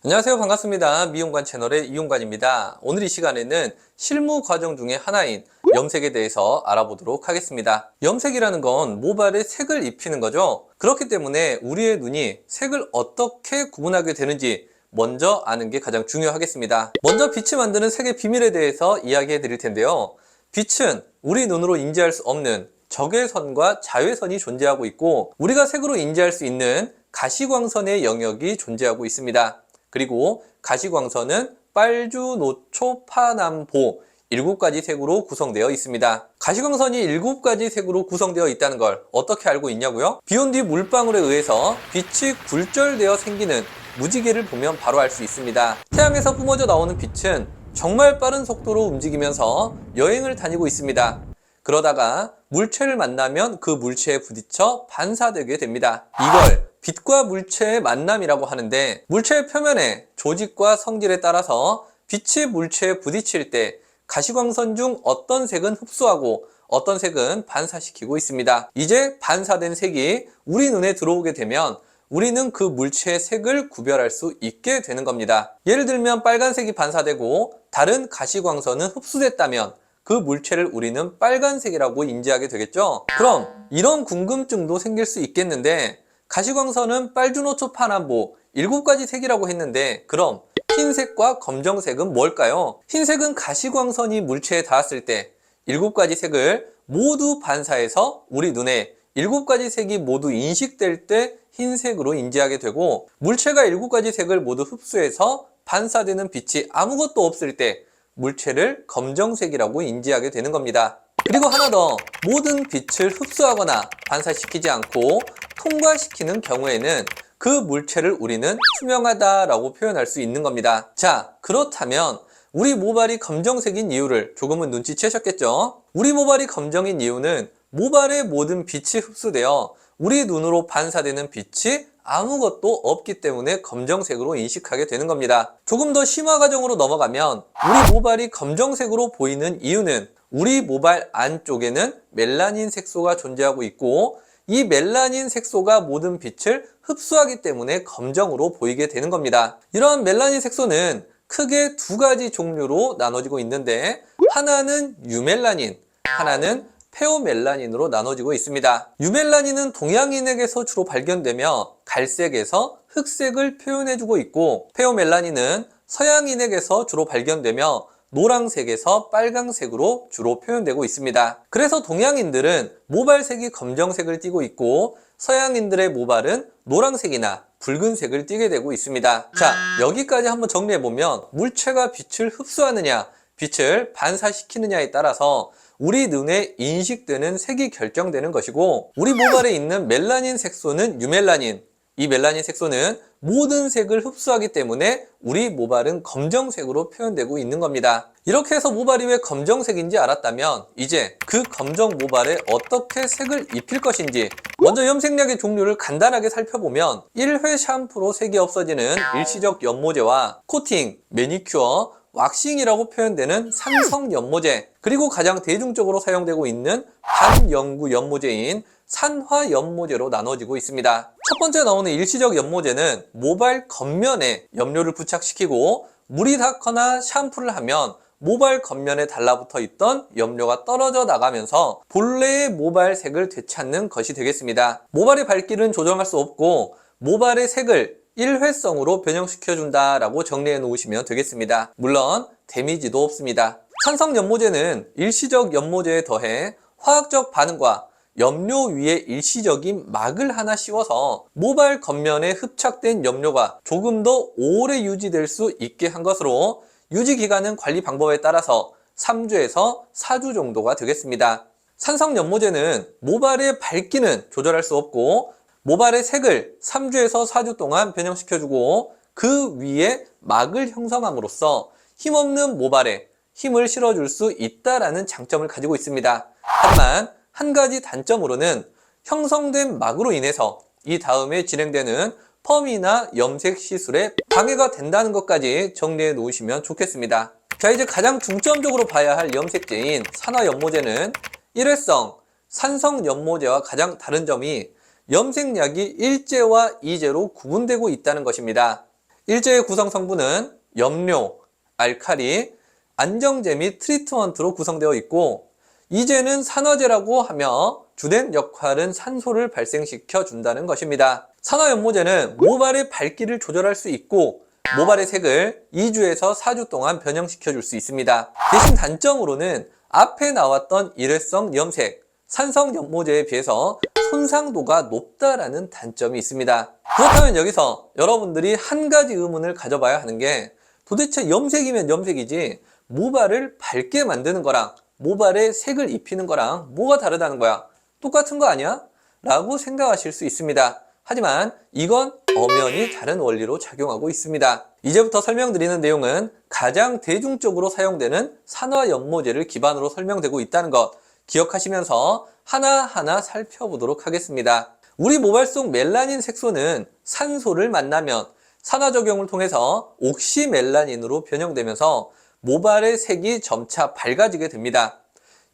안녕하세요. 반갑습니다. 미용관 채널의 이용관입니다. 오늘 이 시간에는 실무 과정 중에 하나인 염색에 대해서 알아보도록 하겠습니다. 염색이라는 건 모발에 색을 입히는 거죠. 그렇기 때문에 우리의 눈이 색을 어떻게 구분하게 되는지 먼저 아는 게 가장 중요하겠습니다. 먼저 빛이 만드는 색의 비밀에 대해서 이야기해 드릴 텐데요. 빛은 우리 눈으로 인지할 수 없는 적외선과 자외선이 존재하고 있고, 우리가 색으로 인지할 수 있는 가시광선의 영역이 존재하고 있습니다. 그리고 가시광선은 빨주, 노초, 파, 남, 보 7가지 색으로 구성되어 있습니다. 가시광선이 7가지 색으로 구성되어 있다는 걸 어떻게 알고 있냐고요? 비온 뒤 물방울에 의해서 빛이 굴절되어 생기는 무지개를 보면 바로 알 수 있습니다. 태양에서 뿜어져 나오는 빛은 정말 빠른 속도로 움직이면서 여행을 다니고 있습니다. 그러다가 물체를 만나면 그 물체에 부딪혀 반사되게 됩니다. 이걸 빛과 물체의 만남이라고 하는데, 물체의 표면에 조직과 성질에 따라서 빛이 물체에 부딪힐 때 가시광선 중 어떤 색은 흡수하고 어떤 색은 반사시키고 있습니다. 이제 반사된 색이 우리 눈에 들어오게 되면 우리는 그 물체의 색을 구별할 수 있게 되는 겁니다. 예를 들면 빨간색이 반사되고 다른 가시광선은 흡수됐다면 그 물체를 우리는 빨간색이라고 인지하게 되겠죠. 그럼 이런 궁금증도 생길 수 있겠는데, 가시광선은 빨주, 노초, 파, 남, 보 7가지 색이라고 했는데, 그럼 흰색과 검정색은 뭘까요? 흰색은 가시광선이 물체에 닿았을 때 7가지 색을 모두 반사해서 우리 눈에 7가지 색이 모두 인식될 때 흰색으로 인지하게 되고, 물체가 7가지 색을 모두 흡수해서 반사되는 빛이 아무것도 없을 때 물체를 검정색이라고 인지하게 되는 겁니다. 그리고 하나 더, 모든 빛을 흡수하거나 반사시키지 않고 통과시키는 경우에는 그 물체를 우리는 투명하다라고 표현할 수 있는 겁니다. 자, 그렇다면 우리 모발이 검정색인 이유를 조금은 눈치채셨겠죠? 우리 모발이 검정인 이유는 모발의 모든 빛이 흡수되어 우리 눈으로 반사되는 빛이 아무것도 없기 때문에 검정색으로 인식하게 되는 겁니다. 조금 더 심화 과정으로 넘어가면 우리 모발이 검정색으로 보이는 이유는 우리 모발 안쪽에는 멜라닌 색소가 존재하고 있고, 이 멜라닌 색소가 모든 빛을 흡수하기 때문에 검정으로 보이게 되는 겁니다. 이러한 멜라닌 색소는 크게 2가지 종류로 나눠지고 있는데, 하나는 유멜라닌, 하나는 페오멜라닌으로 나눠지고 있습니다. 유멜라닌은 동양인에게서 주로 발견되며 갈색에서 흑색을 표현해주고 있고, 페오멜라닌은 서양인에게서 주로 발견되며 노란색에서 빨강색으로 주로 표현되고 있습니다. 그래서 동양인들은 모발색이 검정색을 띠고 있고, 서양인들의 모발은 노란색이나 붉은색을 띠게 되고 있습니다. 자, 여기까지 한번 정리해보면 물체가 빛을 흡수하느냐, 빛을 반사시키느냐에 따라서 우리 눈에 인식되는 색이 결정되는 것이고, 우리 모발에 있는 멜라닌 색소는 유멜라닌, 이 멜라닌 색소는 모든 색을 흡수하기 때문에 우리 모발은 검정색으로 표현되고 있는 겁니다. 이렇게 해서 모발이 왜 검정색인지 알았다면, 이제 그 검정 모발에 어떻게 색을 입힐 것인지, 먼저 염색약의 종류를 간단하게 살펴보면 1회 샴푸로 색이 없어지는 일시적 연모제와 코팅, 매니큐어, 왁싱이라고 표현되는 산성 연모제, 그리고 가장 대중적으로 사용되고 있는 반영구 연모제인 산화 연모제로 나눠지고 있습니다. 첫 번째 나오는 일시적 연모제는 모발 겉면에 염료를 부착시키고 물이 닿거나 샴푸를 하면 모발 겉면에 달라붙어 있던 염료가 떨어져 나가면서 본래의 모발 색을 되찾는 것이 되겠습니다. 모발의 밝기는 조정할 수 없고 모발의 색을 일회성으로 변형시켜준다라고 정리해 놓으시면 되겠습니다. 물론 데미지도 없습니다. 산성 연모제는 일시적 연모제에 더해 화학적 반응과 염료 위에 일시적인 막을 하나 씌워서 모발 겉면에 흡착된 염료가 조금 더 오래 유지될 수 있게 한 것으로, 유지 기간은 관리 방법에 따라서 3주에서 4주 정도가 되겠습니다. 산성 연모제는 모발의 밝기는 조절할 수 없고 모발의 색을 3주에서 4주 동안 변형시켜주고 그 위에 막을 형성함으로써 힘없는 모발에 힘을 실어줄 수 있다라는 장점을 가지고 있습니다. 하지만 한 가지 단점으로는 형성된 막으로 인해서 이 다음에 진행되는 펌이나 염색 시술에 방해가 된다는 것까지 정리해 놓으시면 좋겠습니다. 자, 이제 가장 중점적으로 봐야 할 염색제인 산화 연모제는 일회성 산성 연모제와 가장 다른 점이 염색약이 1제와 2제로 구분되고 있다는 것입니다. 일제의 구성 성분은 염료, 알칼리, 안정제 및 트리트먼트로 구성되어 있고, 이제는 산화제라고 하며 주된 역할은 산소를 발생시켜 준다는 것입니다. 산화연모제는 모발의 밝기를 조절할 수 있고 모발의 색을 2주에서 4주 동안 변형시켜 줄 수 있습니다. 대신 단점으로는 앞에 나왔던 일회성 염색, 산성 연모제에 비해서 손상도가 높다라는 단점이 있습니다. 그렇다면 여기서 여러분들이 한 가지 의문을 가져봐야 하는 게, 도대체 염색이면 염색이지 모발을 밝게 만드는 거랑 모발에 색을 입히는 거랑 뭐가 다르다는 거야? 똑같은 거 아니야? 라고 생각하실 수 있습니다. 하지만 이건 엄연히 다른 원리로 작용하고 있습니다. 이제부터 설명드리는 내용은 가장 대중적으로 사용되는 산화연모제를 기반으로 설명되고 있다는 것 기억하시면서 하나하나 살펴보도록 하겠습니다. 우리 모발 속 멜라닌 색소는 산소를 만나면 산화작용을 통해서 옥시멜라닌으로 변형되면서 모발의 색이 점차 밝아지게 됩니다.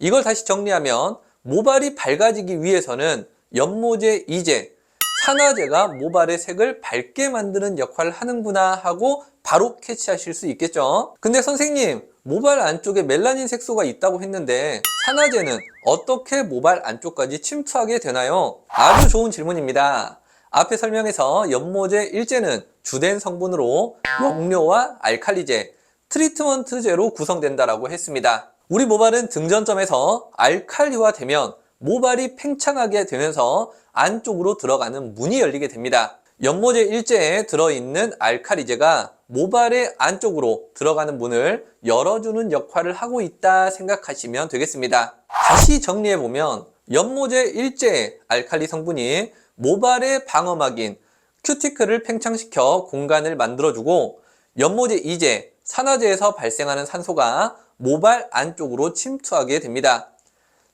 이걸 다시 정리하면 모발이 밝아지기 위해서는 연모제, 이제, 산화제가 모발의 색을 밝게 만드는 역할을 하는구나 하고 바로 캐치하실 수 있겠죠. 근데 선생님, 모발 안쪽에 멜라닌 색소가 있다고 했는데 산화제는 어떻게 모발 안쪽까지 침투하게 되나요? 아주 좋은 질문입니다. 앞에 설명에서 연모제, 일제는 주된 성분으로 염료와 알칼리제, 트리트먼트제로 구성된다라고 했습니다. 우리 모발은 등전점에서 알칼리화되면 모발이 팽창하게 되면서 안쪽으로 들어가는 문이 열리게 됩니다. 연모제 일제에 들어있는 알칼리제가 모발의 안쪽으로 들어가는 문을 열어주는 역할을 하고 있다 생각하시면 되겠습니다. 다시 정리해보면 연모제 일제의 알칼리 성분이 모발의 방어막인 큐티클을 팽창시켜 공간을 만들어주고, 연모제 이제, 산화제에서 발생하는 산소가 모발 안쪽으로 침투하게 됩니다.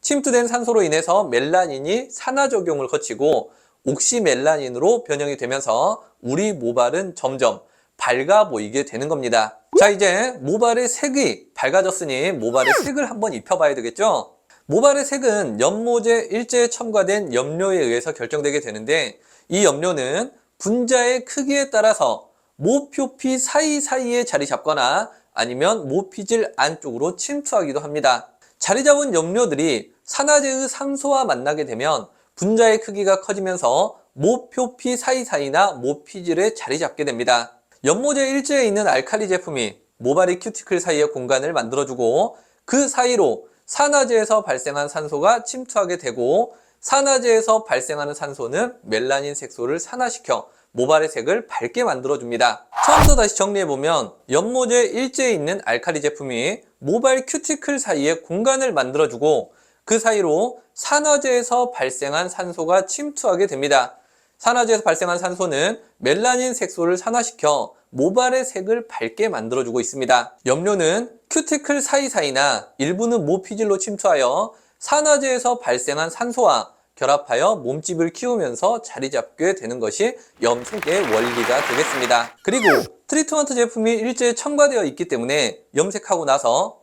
침투된 산소로 인해서 멜라닌이 산화작용을 거치고 옥시멜라닌으로 변형이 되면서 우리 모발은 점점 밝아 보이게 되는 겁니다. 자, 이제 모발의 색이 밝아졌으니 모발의 색을 한번 입혀봐야 되겠죠? 모발의 색은 연모제 일제에 첨가된 염료에 의해서 결정되게 되는데, 이 염료는 분자의 크기에 따라서 모표피 사이사이에 자리 잡거나 아니면 모피질 안쪽으로 침투하기도 합니다. 자리 잡은 염료들이 산화제의 산소와 만나게 되면 분자의 크기가 커지면서 모표피 사이사이나 모피질에 자리 잡게 됩니다. 연모제 일제에 있는 알칼리 제품이 모발의 큐티클 사이에 공간을 만들어주고, 그 사이로 산화제에서 발생한 산소가 침투하게 되고, 산화제에서 발생하는 산소는 멜라닌 색소를 산화시켜 모발의 색을 밝게 만들어줍니다. 처음부터 다시 정리해보면 연모제 일제에 있는 알칼리 제품이 모발 큐티클 사이에 공간을 만들어주고, 그 사이로 산화제에서 발생한 산소가 침투하게 됩니다. 산화제에서 발생한 산소는 멜라닌 색소를 산화시켜 모발의 색을 밝게 만들어주고 있습니다. 염료는 큐티클 사이사이나 일부는 모피질로 침투하여 산화제에서 발생한 산소와 결합하여 몸집을 키우면서 자리 잡게 되는 것이 염색의 원리가 되겠습니다. 그리고 트리트먼트 제품이 일제에 첨가되어 있기 때문에 염색하고 나서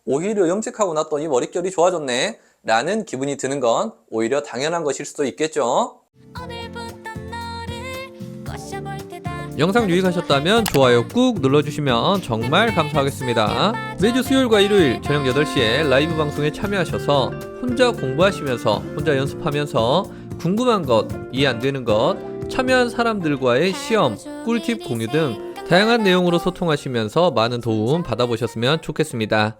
오히려 염색하고 났더니 머릿결이 좋아졌네 라는 기분이 드는 건 오히려 당연한 것일 수도 있겠죠. 영상 유익하셨다면 좋아요 꾹 눌러주시면 정말 감사하겠습니다. 매주 수요일과 일요일 저녁 8시에 라이브 방송에 참여하셔서 혼자 공부하시면서 혼자 연습하면서 궁금한 것, 이해 안 되는 것, 참여한 사람들과의 시험, 꿀팁 공유 등 다양한 내용으로 소통하시면서 많은 도움 받아보셨으면 좋겠습니다.